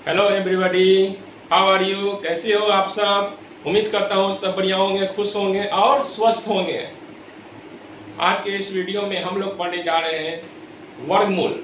Hello everybody, how are you? कैसे हो आप सब? उम्मीद करता हूँ सब बढ़िया होंगे, खुश होंगे और स्वस्थ होंगे। आज के इस वीडियो में हम लोग पढ़ने जा रहे हैं वर्गमूल।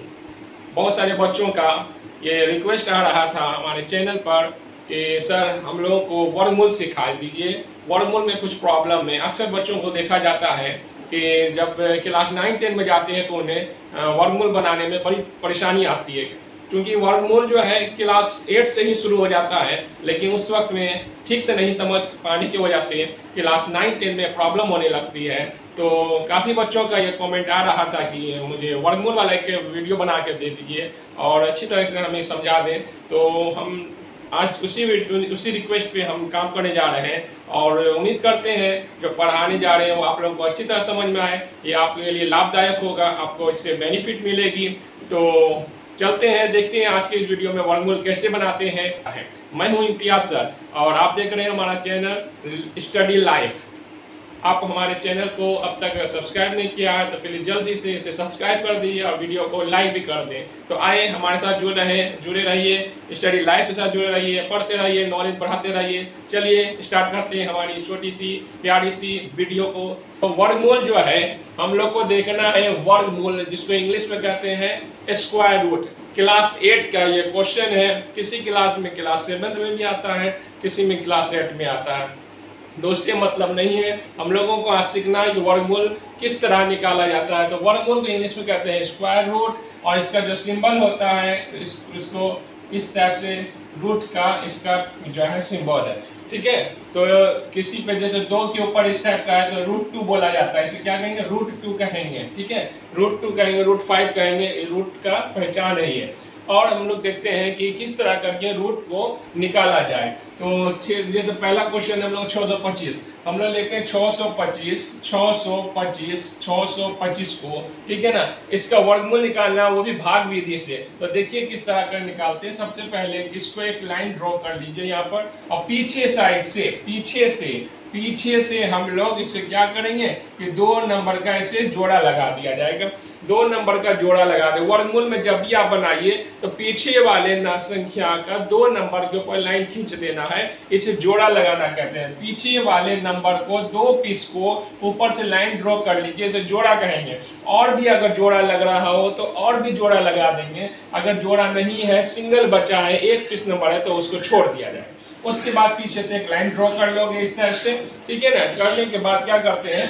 बहुत सारे बच्चों का ये रिक्वेस्ट आ रहा था हमारे चैनल पर कि सर हम लोगों को वर्गमूल सिखा दीजिए। वर्गमूल में कुछ प्रॉब्लम है। अक्सर बच्चों को देखा जाता है कि जब क्लास 9-10 में जाते हैं तो उन्हें वर्गमूल बनाने में बड़ी परेशानी आती है, क्योंकि वर्गमूल जो है क्लास 8 से ही शुरू हो जाता है, लेकिन उस वक्त में ठीक से नहीं समझ पाने की वजह से क्लास 9-10 में प्रॉब्लम होने लगती है। तो काफ़ी बच्चों का ये कमेंट आ रहा था कि मुझे वर्गमूल वाला एक वीडियो बना के दे दीजिए और अच्छी तरह से हमें समझा दें। तो हम आज उसी रिक्वेस्ट पे हम काम करने जा रहे हैं और उम्मीद करते हैं जो पढ़ाने जा रहे हैं वो आप लोगों को अच्छी तरह समझ में आए, ये आपके लिए लाभदायक होगा, आपको इससे बेनिफिट मिलेगी। तो चलते हैं, देखते हैं आज के इस वीडियो में वर्गमूल कैसे बनाते हैं। मैं हूं इम्तियाज सर और आप देख रहे हैं हमारा चैनल स्टडी लाइफ। आप हमारे चैनल को अब तक सब्सक्राइब नहीं किया है तो पहले जल्दी से इसे सब्सक्राइब कर दीजिए और वीडियो को लाइक भी कर दें। तो आइए हमारे साथ जुड़े रहिए, स्टडी लाइफ के साथ जुड़े रहिए, पढ़ते रहिए, नॉलेज बढ़ाते रहिए। चलिए स्टार्ट करते हैं हमारी छोटी सी प्यारी सी वीडियो को। तो वर्गमूल जो है हम लोग को देखना है, वर्गमूल जिसको इंग्लिश में कहते हैं स्क्वायर रूट। क्लास 8 का ये क्वेश्चन है। किसी क्लास में क्लास 7 में भी आता है, किसी में क्लास 8 में आता है। दोस्ती मतलब नहीं है, हम लोगों को आज सीखना है कि वर्गमूल किस तरह निकाला जाता है। तो वर्गमूल को इंग्लिश में कहते हैं स्क्वायर रूट, और इसका जो सिंबल होता है इसको इस टाइप से रूट का इसका जो है सिंबल है, ठीक है। तो किसी पे जैसे 2 के ऊपर इस टाइप का है तो √2 बोला जाता है, इसे क्या कहेंगे? √2 कहेंगे, ठीक है। √2 कहेंगे, √5 कहेंगे, रूट का पहचान है ये। और हम लोग देखते हैं कि किस तरह करके रूट को निकाला जाए। तो जैसे पहला क्वेश्चन हम लोग 625, हम लोग लेते हैं 625 को, ठीक है ना। इसका वर्गमूल निकालना वो भी भाग विधि से। तो देखिए किस तरह कर निकालते हैं। सबसे पहले इसको एक लाइन ड्रॉ कर लीजिए यहाँ पर, और पीछे साइड से पीछे से हम लोग इससे क्या करेंगे कि 2 नंबर का इसे जोड़ा लगा दिया जाएगा। 2 नंबर का जोड़ा लगा दे। वर्गमूल में जब भी आप बनाइए तो पीछे वाले संख्या का 2 नंबर के ऊपर लाइन खींच देना है, इसे जोड़ा लगाना कहते हैं। पीछे वाले नंबर को 2 पीस को ऊपर से लाइन ड्रॉ कर लीजिए, इसे जोड़ा कहेंगे। और भी अगर जोड़ा लग रहा हो तो और भी जोड़ा लगा देंगे। अगर जोड़ा नहीं है, सिंगल बचा है, 1 पीस नंबर है, तो उसको छोड़ दिया जाए। उसके बाद पीछे से एक लाइन ड्रॉ कर लोगे इस तरह से, ठीक है ना। करने के बाद क्या करते हैं,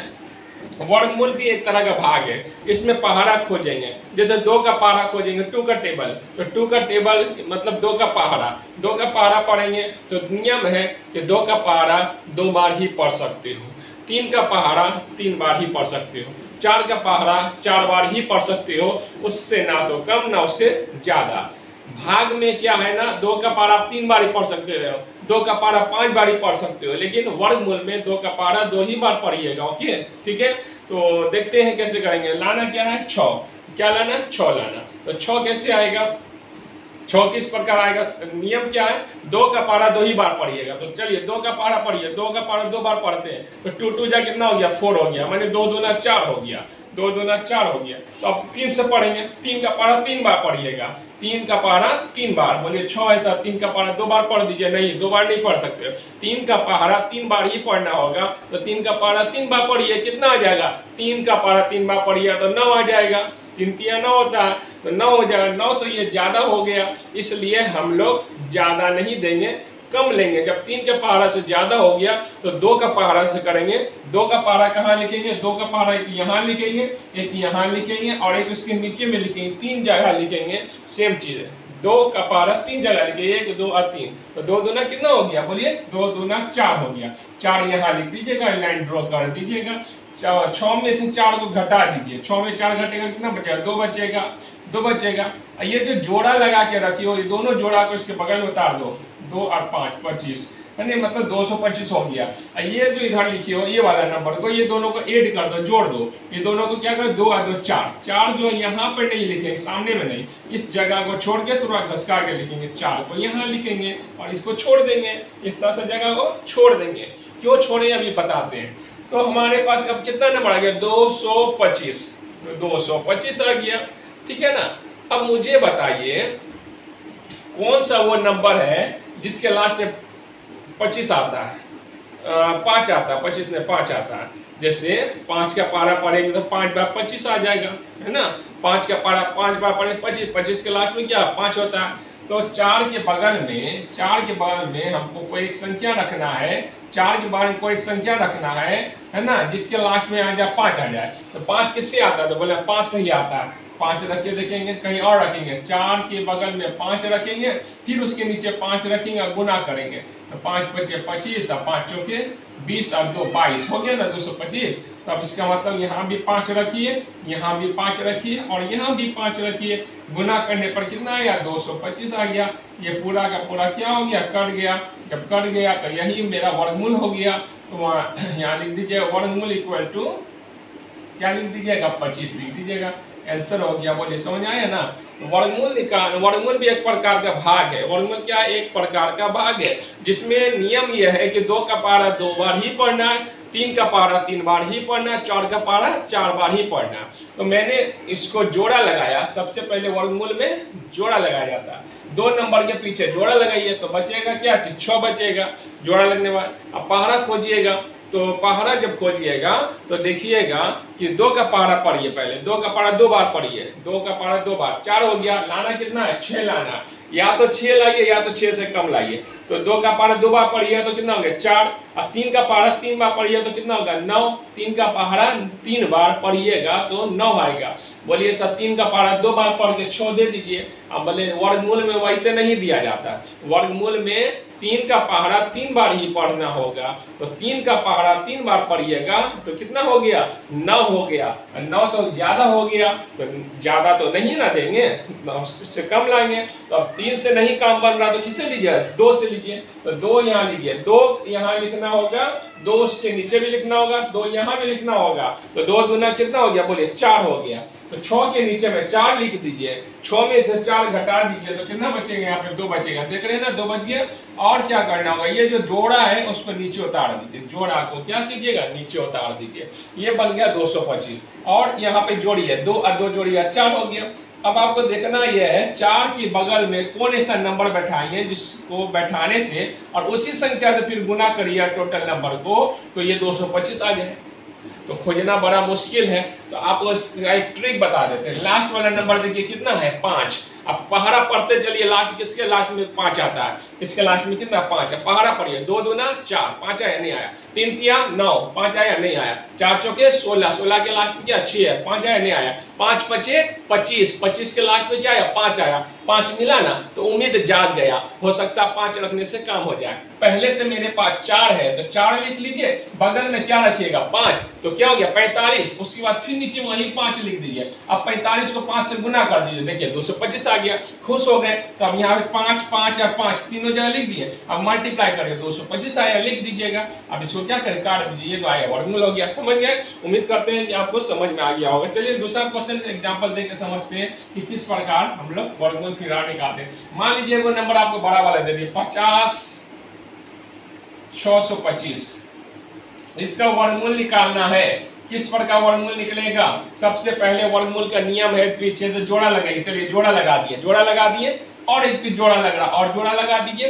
वर्गमूल भी एक तरह का भाग है। इसमें पहाड़ा खोजेंगे, जैसे 2 का पहाड़ा खोजेंगे, 2 का टेबल। तो 2 का टेबल मतलब 2 का पहाड़ा। 2 का पहाड़ा पढ़ेंगे तो नियम है कि 2 का पहाड़ा 2 बार ही पढ़ सकते हो, 3 का पहाड़ा 3 बार ही पढ़ सकते हो, 4 का पहाड़ा 4 बार ही पढ़ सकते हो, उससे ना तो कम ना उससे ज्यादा। भाग में क्या है ना, 2 का पहाड़ा 3 बार ही पढ़ सकते हो, 2 का पहाड़ा 5 बार ही पढ़ सकते हो, लेकिन वर्गमूल में 2 का पहाड़ा 2 ही बार पढ़िएगा, ओके, ठीक है। तो देखते हैं कैसे करेंगे। लाना क्या है? 6। क्या लाना? 6 लाना। तो 6 कैसे आएगा? 6 किस प्रकार आएगा? नियम क्या है? 2 का पहाड़ा 2 ही बार पढ़िएगा। तो चलिए 2 का पहाड़ा पढ़िए। 2 का पहाड़ा 2 बार पढ़ते हैं तो 2 2 जा कितना हो गया? 4 हो गया, माने 2 दूना 4 हो गया, 2 दूना 4 हो गया। तो अब 3 से पढ़ेंगे। 3 का पहाड़ा 3 बार पढ़िएगा, 3 का पहाड़ा 3 बार। बोलिए 6 ऐसा 3 का पहाड़ा 2 बार पढ़ दीजिए। नहीं, 2 बार नहीं पढ़ सकते, 3 का पहाड़ा 3 बार ही पढ़ना होगा। तो 3 का पहाड़ा 3 बार पढ़िए, कितना आ जाएगा? 3 का पहाड़ा 3 बार पढ़िए तो 9 आ जाएगा। 3 3 9 होता है तो 9 हो जाएगा। 9 तो ये ज्यादा हो गया, इसलिए हम लोग ज्यादा नहीं देंगे, कम लेंगे। जब 3 के पहाड़ा से ज्यादा हो गया तो 2 का पहाड़ा से करेंगे। 2 का पहाड़ा कहाँ लिखेंगे? 2 का पहाड़ा एक यहाँ लिखेंगे, एक यहाँ लिखेंगे और एक उसके नीचे में लिखेंगे। 3 जगह लिखेंगे सेम चीज। 2 का पहाड़ा 3 जगह लिखेंगे, 1 2 और 3। तो 2 दूना कितना हो गया? बोलिए 2 दूना 4 हो गया। 4 यहाँ लिख दीजिएगा, लाइन ड्रॉ कर दीजिएगा। 6 में से 4 को घटा दीजिए। 6 में 4 घटेगा, कितना बचेगा? 2 बचेगा, 2 बचेगा। ये जो जोड़ा लगा के रखी हो, ये दोनों जोड़ा को इसके बगल में उतार दो। 2 और 5 25, यानी मतलब 225 हो गया। ये जो इधर लिखी हो ये वाला नंबर को, ये दोनों को ऐड कर दो, जोड़ दो। ये दोनों को क्या करो? 2 और 2 4। 4 जो यहाँ पर नहीं लिखेंगे, सामने में नहीं, इस जगह को छोड़ के थोड़ा घसका के लिखेंगे। 4 को यहाँ लिखेंगे और इसको छोड़ देंगे, इस तरह से जगह को छोड़ देंगे। क्यों छोड़े अभी बताते हैं। तो हमारे पास अब कितना नंबर आ गया? 225। 225 आ गया, ठीक है ना। अब मुझे बताइए कौन सा वो नंबर है जिसके लास्ट में 25 आता है, 5 आता है, 25 में 5 आता है। जैसे 5 का पारा पढ़ेंगे तो 5 बार 25 आ जाएगा, है ना। 5 का पारा 5 बार पढ़े 25, 25 के लास्ट में क्या 5 होता है। तो 4 के बगल में हमको कोई एक संख्या रखना है, 4 के बगल में कोई एक संख्या रखना है ना, जिसके लास्ट में आ जाए 5 आ जाए। तो 5 किससे आता है, तो बोले 5 से ही आता है। 5 रख के देखेंगे, कहीं और रखेंगे, 4 के बगल में 5 रखेंगे, फिर उसके नीचे 5 रखेंगे और गुना करेंगे। तो 5 बचे 25 और 5 चौके 20 और 2 22 हो गया ना 225। तो अब इसका मतलब यहाँ भी 5 रखिए, यहाँ भी 5 रखिए और यहाँ भी 5 रखिए। गुना करने पर कितना आया 225 आ गया। ये पूरा का पूरा क्या हो गया, कट गया। जब कट गया तो यही मेरा वर्गमूल हो गया। तो वहाँ यहाँ लिख दीजिए वर्गमूल इक्वल टू क्या लिख दीजिएगा 25 लिख दीजिएगा, आंसर हो गया। बोलिए समझ आया ना। वर्गमूल निकाल, वर्गमूल भी एक प्रकार का भाग है। वर्गमूल क्या है, एक प्रकार का भाग है जिसमें नियम यह है कि 2 का पारा 2 बार ही पढ़ना है, 3 का पारा 3 बार ही पढ़ना, 4 का पारा 4 बार ही पढ़ना। तो मैंने इसको जोड़ा लगाया। सबसे पहले वर्गमूल में जोड़ा लगाया जाता है। 2 नंबर के पीछे जोड़ा लगाइए तो बचेगा क्या चीज, 6 बचेगा जोड़ा लगने बाद। अब पहाड़ा खोजिएगा, तो पहाड़ा जब खोजिएगा तो देखिएगा कि 2 का पहाड़ा पढ़िए, पहले 2 का पहाड़ा 2 बार पढ़िए, 2 का पहाड़ा 2 बार 4 हो गया। लाना कितना है 6 लाना, या तो 6 लाइए या तो 6 से कम लाइए। तो 2 का पहाड़ा 2 बार पढ़िए तो कितना हो गया 4, और 3 का पहाड़ा 3 बार पढ़िए तो कितना होगा 9। 3 का पहाड़ा 3 बार पढ़िएगा तो 9 आएगा। बोलिए सर 3 का पहाड़ा 2 बार पढ़ के 6 दे दीजिए। अब बोले वर्गमूल में वैसे नहीं दिया जाता, वर्गमूल में 3 का पहाड़ा 3 बार ही पढ़ना होगा। तो 3 का पहाड़ा 3 बार पढ़िएगा तो कितना हो गया 9 हो गया। 9 तो ज्यादा हो गया, तो ज्यादा तो नहीं ना देंगे, उससे कम लाएंगे। तो अब 3 से नहीं काम बन रहा तो किससे लीजिए 2 से लीजिए। तो 2 यहाँ लीजिए, 2 यहाँ लिखना होगा, 2 उसके नीचे भी लिखना होगा, 2 यहाँ भी लिखना होगा। तो 2 दूना कितना हो गया, बोलिए 4 हो गया। तो 6 के नीचे में 4 लिख दीजिए, 6 में से 4 घटा दीजिए तो कितना बचेगा, यहाँ पे 2 बचेगा। देख रहे हैं ना 2 बच गया। और क्या करना होगा, ये जो जोड़ा है उसको नीचे उतार दीजिए, जोड़ा को क्या कीजिएगा नीचे उतार दीजिए। ये बन गया 225। और यहाँ पे जोड़िए 2 और 2 जोड़िए 4 हो गया। अब आपको देखना यह है 4 के बगल में कौन ऐसा नंबर बैठाएंगे जिसको बैठाने से और उसी संख्या से फिर गुना करिए टोटल नंबर को, तो ये 225 आ जाए। तो खोजना बड़ा मुश्किल है, तो आपको एक ट्रिक बता देते हैं। लास्ट वाला नंबर देखिए कितना है 5। अब पहाड़ा पढ़ते चलिए, लास्ट किसके लास्ट में 5 आता है, इसके लास्ट में कितना 5 है। पहाड़ा पढ़िए 2 दूना 4, 5 आया नहीं आया। 3 तिया 9, 5 आया नहीं आया। 4 चौके 16, 16 के लास्ट में क्या 6 है, 5 आया नहीं आया। 5 पचे 25, 25 के लास्ट में क्या आया 5 आया। 5 मिला ना तो उम्मीद जाग गया, हो सकता है 5 रखने से काम हो जाए। पहले से मेरे पास 4 है तो 4 लिख लीजिए, बगल में क्या रखिएगा 5, तो क्या हो गया 45। उसके बाद फिर नीचे वही 5 लिख दीजिए। अब 45 को 5 से गुना कर दीजिए, देखिए 225 आ गया। खुश हो गए। तो अब यहाँ पे 5, 5 और 5 तीनों जगह लिख दिए। अब मल्टीप्लाई करके 225 आया, लिख दीजिएगा। अब इसको क्या करें काट दीजिए, ये तो आया वर्गमूल हो गया। समझ गए, उम्मीद करते हैं कि आपको समझ में आ गया होगा। चलिए दूसरा क्वेश्चन एग्जांपल देके समझते हैं कि किस प्रकार हम लोग वर्गमूल फिर निकालते हैं। मान लीजिए वो नंबर आपको बड़ा वाला दे दिए 50 625, इसका वर्गमूल निकालना है। किस प्रकार वर्गमूल निकलेगा, सबसे पहले वर्गमूल का नियम है पीछे से जोड़ा लगाइए। चलिए जोड़ा लगा दिए, जोड़ा लगा दिए और एक फिर जोड़ा लग रहा और जोड़ा लगा दीजिए।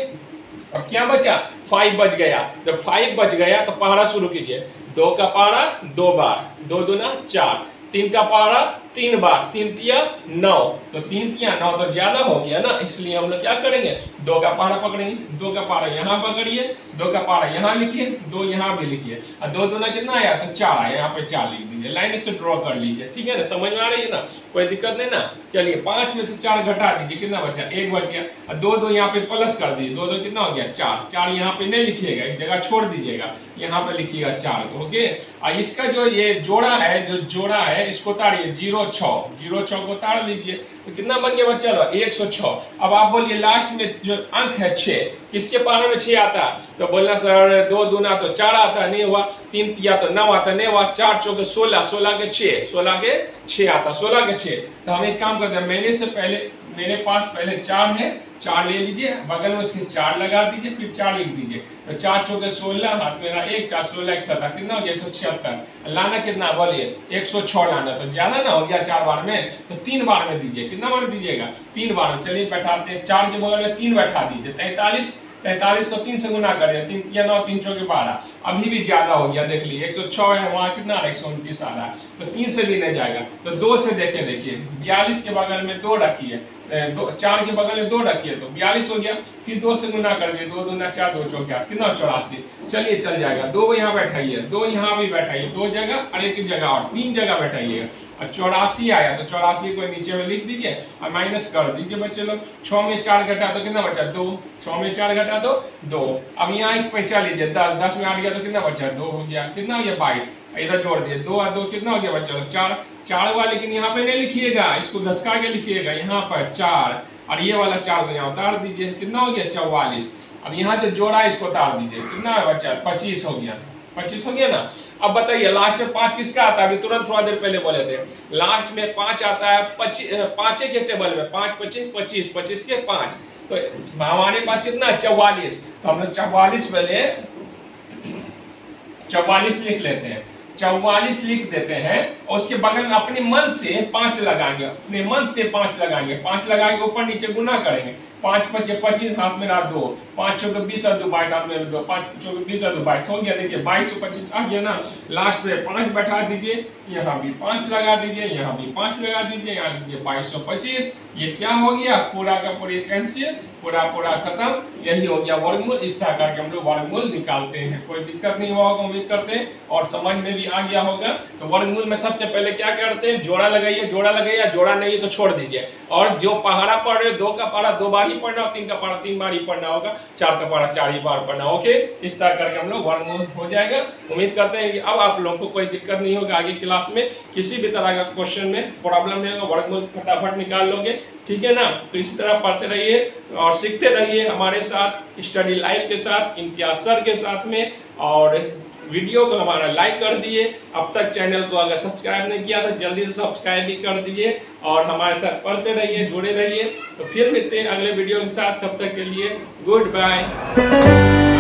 अब क्या बचा 5 बच गया। जब 5 बच गया तो पहाड़ा शुरू कीजिए। 2 का पहाड़ा 2 बार, 2 दूना 4, 3 का पहाड़ा 3 बार, 3 तिया 9, तो 3 तिया 9 तो ज्यादा हो गया ना, इसलिए हम लोग क्या करेंगे 2 का पहाड़ा पकड़ेंगे। 2 का पहाड़ा यहाँ पकड़िए, 2 का पहाड़ा यहाँ लिखिए, 2 यहाँ भी लिखिए और 2 दूना कितना आया तो 4 आया, यहाँ पे 4 लिख दीजिए। लाइन से ड्रॉ कर लीजिए, ठीक है ना, समझ में आ रही है ना, कोई दिक्कत नहीं ना। चलिए 5 में से 4 घटा दीजिए, कितना बचा 1 बच गया। और 2 यहाँ पे प्लस कर दीजिए, 2 कितना हो गया 4, 4 यहाँ पे नहीं लिखिएगा, एक जगह छोड़ दीजिएगा, यहाँ पे लिखिएगा 4। ओके, और इसका जो ये जोड़ा है, जो जोड़ा है इसको ताड़िए 0 6 को ताड़ लीजिए तो कितना बन गया बच्चा 106। अब आप बोलिए लास्ट में जो अंक है 6, किसके पारे में 6 आता है, तो बोलना सर 2 दूना तो 4 आता, नहीं हुआ। 3 तिया तो 9 आता, नहीं हुआ। 4 चौके 16, 16 के 6, 16 के 6 आता, 16 के 6। तो हम एक काम करते हैं, मैंने से पहले मेरे पास पहले 4 है, 4 ले लीजिए, बगल में उसके 4 लगा दीजिए, फिर 4 लिख दीजिए। तो 4 चौके 16, हाथ मेरा 1, 4 16 1 7 कितना हो गया 176। लाना कितना बोलिए 106 लाना, तो ज्यादा ना हो गया 4 बार में, तो 3 बार में दीजिए। कितना बार दीजिएगा 3 बार में। चलिए बैठाते हैं, 4 के बगल में 3 बैठा दीजिए, 43। 43 को 3 से गुना करें, 3 या 9 3 चौके 12, अभी भी ज्यादा हो गया देख लीजिए 106 है, वहाँ कितना 129 आ रहा है, तो 3 से भी नहीं जाएगा। तो 2 से देखिए 42 के बगल में 2 रखिए, 4 के बगल में 2 रखिए, तो 42 हो गया। फिर 2 से गुना कर दिए, 2 दूना 4 2 चौके 8 कितना 84। चलिए चल जाएगा। 2 यहाँ बैठाइए, 2 यहाँ भी बैठाइए, 2 जगह और 1 जगह और 3 जगह बैठाइएगा। और 84 आया, तो 84 को नीचे में लिख दीजिए और माइनस कर दीजिए बच्चे लोग। 6 में 4 घटा तो कितना बचा 2, 6 में 4 घटा तो 2। अब यहाँ एक पैंचा लीजिए 10, 10 में 8 गया तो कितना बचा 2 हो गया, कितना हो गया 22। इधर जोड़ दिए 2 और 2 कितना हो गया बच्चा लोग 4। 4 हुआ, लेकिन यहाँ पे नहीं लिखिएगा, इसको घसका के लिखिएगा, यहाँ पर 4 और ये वाला 4 को यहाँ उतार दीजिए, कितना हो गया 44। अब यहाँ जो जोड़ा है इसको उतार दीजिए, कितना है बच्चा 25 हो गया, 25 हो गया ना। अब बताइए लास्ट में 5 किसका आता है, अभी तुरंत थोड़ा देर पहले बोले थे, लास्ट में 5 आता है 5 के टेबल में, 5 25 25 25 के 5, तो हमारे पास कितना 44। तो हम लोग 44 पहले 44 लिख लेते हैं, 44 लिख देते हैं और उसके बगल में अपने मन से 5 लगाएंगे, अपने मन से 5 लगाएंगे, 5 लगाएंगे ऊपर नीचे गुना करेंगे। 5 5 25 हाथ में रहा 2, 5 चौके 20 और 2 22 हाथ में 2, 5 चौके 20 और 2 22 हो गया। देखिए 22 तो 25 आ गया ना। लास्ट में 5 बैठा दीजिए, यहाँ भी 5 लगा दीजिए, यहाँ भी 5 लगा दीजिए, यहाँ दीजिए 2225। ये क्या हो गया पूरा का पूरी कैंसिल, पूरा पूरा खत्म। यही हो गया वर्गमूल। इस तरह करके हम लोग वर्गमूल निकालते हैं, कोई दिक्कत नहीं हुआ होगा उम्मीद करते हैं, और समझ में भी आ गया होगा। तो वर्गमूल में सबसे पहले क्या करते हैं, जोड़ा लगाइए, जोड़ा लगाइए, जोड़ा नहीं है तो छोड़ दीजिए। और जो पहाड़ा पढ़ रहे 2 का पहाड़ा 2 बार ही पढ़ना, 3 का पहाड़ा 3 बार ही पढ़ना होगा, 4 का पहाड़ा 4 ही बार पढ़ना। ओके, इस तरह करके हम लोग वर्गमूल हो जाएगा। उम्मीद करते हैं कि अब आप लोगों को कोई दिक्कत नहीं होगा, आगे क्लास में किसी भी तरह का क्वेश्चन में प्रॉब्लम नहीं होगा, वर्गमूल फटाफट निकाल लोगे, ठीक है ना। तो इसी तरह पढ़ते रहिए और सीखते रहिए हमारे साथ, स्टडी लाइव के साथ, इम्तियाज सर के साथ में। और वीडियो को हमारा लाइक कर दिए, अब तक चैनल को अगर सब्सक्राइब नहीं किया तो जल्दी से सब्सक्राइब भी कर दिए, और हमारे साथ पढ़ते रहिए, जुड़े रहिए। तो फिर मिलते हैं अगले वीडियो के साथ, तब तक के लिए गुड बाय।